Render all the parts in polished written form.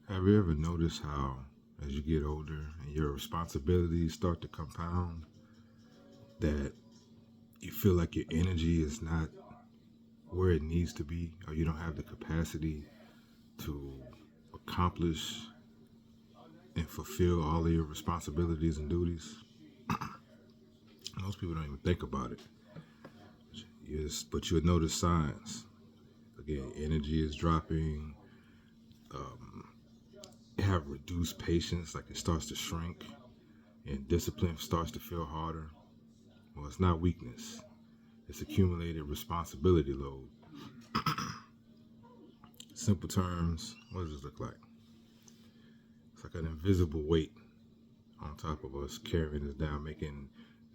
Have you ever noticed how, as you get older and your responsibilities start to compound, that you feel like your energy is not where it needs to be, or you don't have the capacity to accomplish and fulfill all of your responsibilities and duties? Most people don't even think about it. Yes, but you'll notice signs. Again, energy is dropping. You have reduced patience, like it starts to shrink, and discipline starts to feel harder. Well, it's not weakness. It's accumulated responsibility load. Simple terms, what does this look like? It's like an invisible weight on top of us, carrying us down, making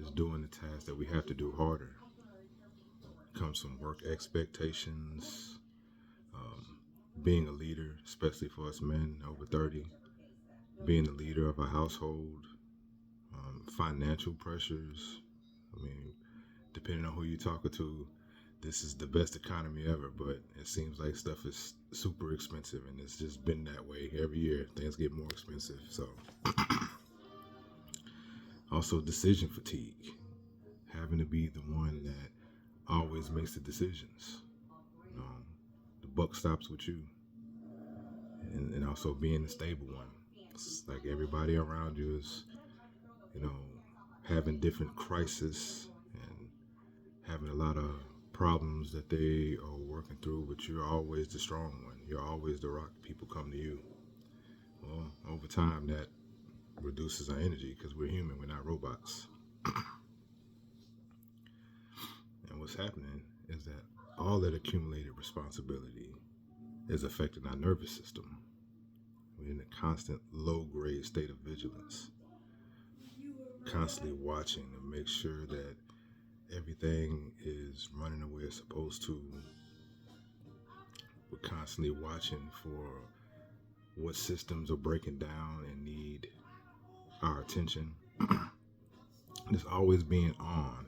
us doing the tasks that we have to do harder. It comes from work expectations, being a leader, especially for us men over 30, being the leader of a household, financial pressures. I mean, depending on who you're talking to, this is the best economy ever, but it seems like stuff is super expensive, and it's just been that way every year. Things get more expensive. So, also decision fatigue, having to be the one that always makes the decisions. You know, the buck stops with you, and also being the stable one. It's like everybody around you is, you know, having different crises and having a lot of problems that they are working through, but you're always the strong one. You're always the rock. People come to you. Well, over time, that reduces our energy because we're human, we're not robots. And what's happening is that all that accumulated responsibility is affecting our nervous system. We're in a constant low grade state of vigilance, constantly watching to make sure that everything is running the way it's supposed to. We're constantly watching for what systems are breaking down and need our attention. It's always being on.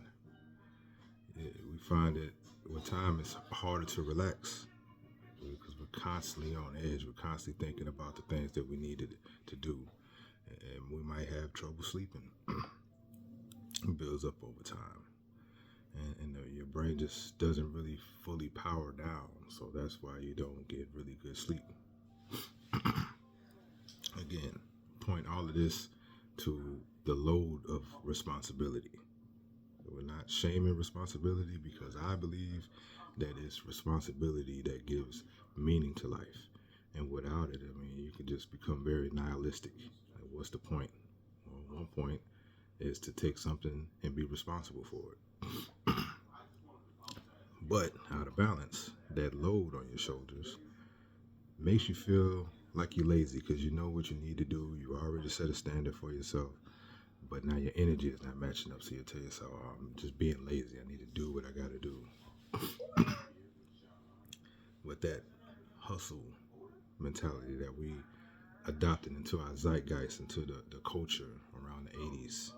We find that with time it's harder to relax because we're constantly on edge. We're constantly thinking about the things that we needed to do, and we might have trouble sleeping. It builds up over time, and your brain just doesn't really fully power down. So that's why you don't get really good sleep. Again, point all of this to the load of responsibility. We're not shaming responsibility because I believe that it's responsibility that gives meaning to life. And without it, I mean, you can just become very nihilistic. Like, what's the point? Well, one point is to take something and be responsible for it. But out of balance, that load on your shoulders makes you feel like you're lazy because you know what you need to do. You already set a standard for yourself, but now your energy is not matching up. So you tell yourself, oh, I'm just being lazy. I need to do what I got to do. With that hustle mentality that we adopted into our zeitgeist, into the culture around the 80s.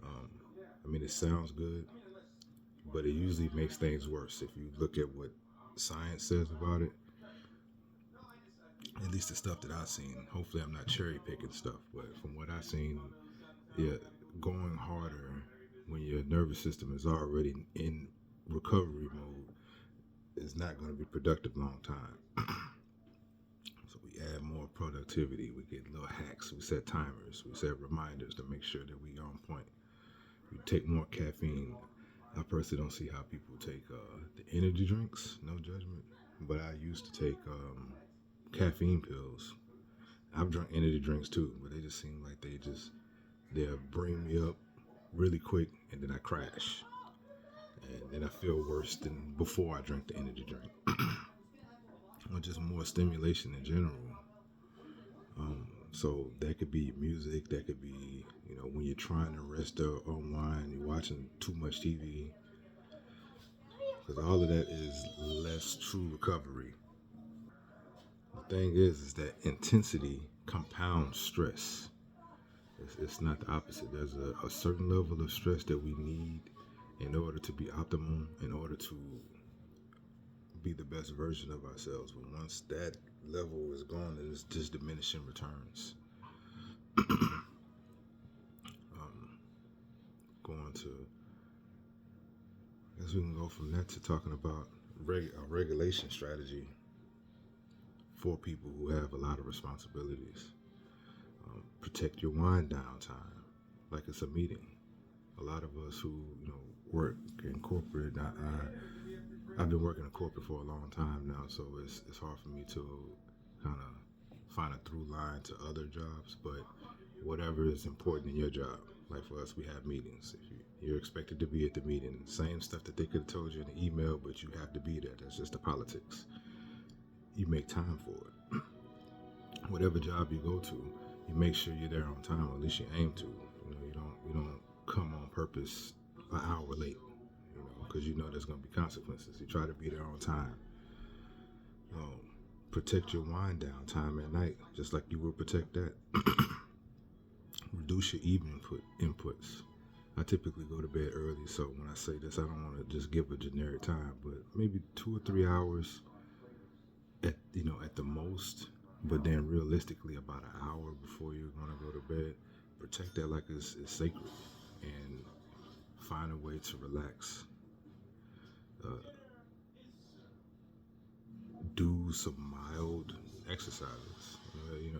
Um, I mean, it sounds good, but it usually makes things worse. If you look at what science says about it, at least the stuff that I've seen, hopefully I'm not cherry picking stuff, but from what I've seen, yeah, going harder when your nervous system is already in recovery mode is not going to be productive long time. So we add more productivity. We get little hacks. We set timers. We set reminders to make sure that we are on point. We take more caffeine. I personally don't see how people take the energy drinks. No judgment, but I used to take caffeine pills. I've drunk energy drinks too, but they just seem like they'll bring me up really quick, and then I crash, and then I feel worse than before I drank the energy drink, or just more stimulation in general. So that could be music, that could be, when you're trying to rest or unwind, you're watching too much TV, because all of that is less true recovery. The thing is that intensity compounds stress. It's not the opposite. There's a certain level of stress that we need in order to be optimal, in order to be the best version of ourselves. But once that level is going, and it's just diminishing returns. Going to, I guess we can go from that to talking about a regulation strategy for people who have a lot of responsibilities. Protect your wind down time like it's a meeting. A lot of us who work in corporate, I've been working in corporate for a long time now, so it's hard for me to kind of find a through line to other jobs, but whatever is important in your job. Like for us, we have meetings. If you're expected to be at the meeting, same stuff that they could have told you in the email, but you have to be there. That's just the politics. You make time for it. Whatever job you go to, you make sure you're there on time, or at least you aim to. You don't come on purpose an hour late, because there's going to be consequences. You try to be there on time. Protect your wind down time at night, just like you would protect that. Reduce your evening inputs. I typically go to bed early, so when I say this, I don't want to just give a generic time, but maybe 2 or 3 hours at the most. But then realistically, about an hour before you're going to go to bed, protect that like it's sacred, and find a way to relax. Do some mild exercises.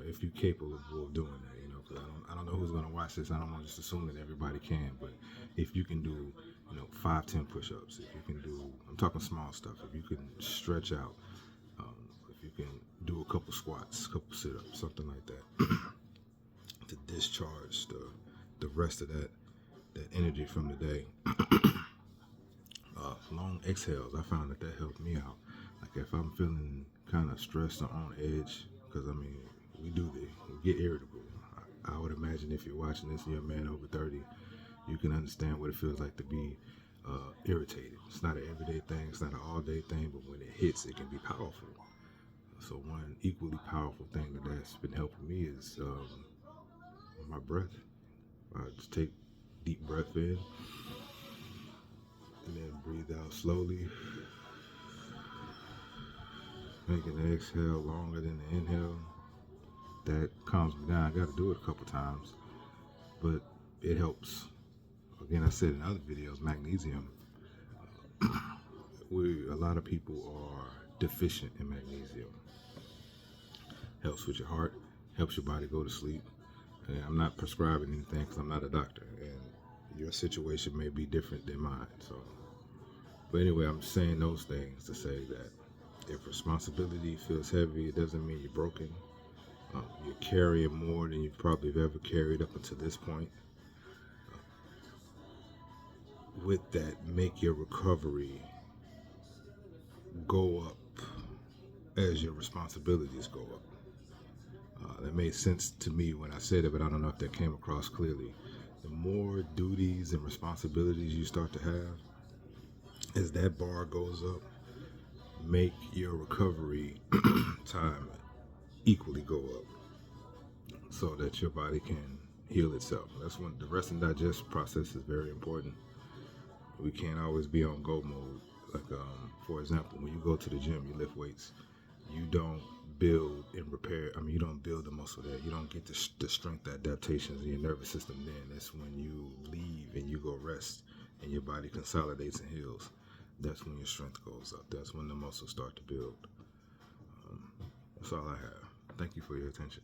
If you're capable of doing that. Because I don't know who's going to watch this. I don't want to just assume that everybody can. But if you can do, 5-10 push-ups, if you can do, I'm talking small stuff. If you can stretch out, if you can do a couple squats, a couple sit-ups, something like that, to discharge the rest of that energy from the day. Long exhales, I found that helped me out. Like if I'm feeling kind of stressed or on edge, because we get irritable. I would imagine if you're watching this and you're a man over 30, you can understand what it feels like to be irritated. It's not an everyday thing, it's not an all-day thing, but when it hits, it can be powerful. So one equally powerful thing that's been helping me is my breath. I just take deep breath in and then breathe out slowly. Make an exhale longer than the inhale. That calms me down. I got to do it a couple times, but it helps. Again, I said in other videos, magnesium. A lot of people are deficient in magnesium. Helps with your heart, helps your body go to sleep. And I'm not prescribing anything because I'm not a doctor, and your situation may be different than mine. But anyway, I'm saying those things to say that if responsibility feels heavy, it doesn't mean you're broken. You're carrying more than you probably have ever carried up until this point. With that, make your recovery go up as your responsibilities go up. That made sense to me when I said it, but I don't know if that came across clearly. The more duties and responsibilities you start to have, as that bar goes up, make your recovery time equally go up so that your body can heal itself. That's when the rest and digest process is very important. We can't always be on go mode. Like, for example, when you go to the gym, you lift weights, you don't build and repair. You don't build the muscle there. You don't get the strength adaptations in your nervous system then. That's when you leave and you go rest and your body consolidates and heals. That's when your strength goes up. That's when the muscles start to build. That's all I have. Thank you for your attention.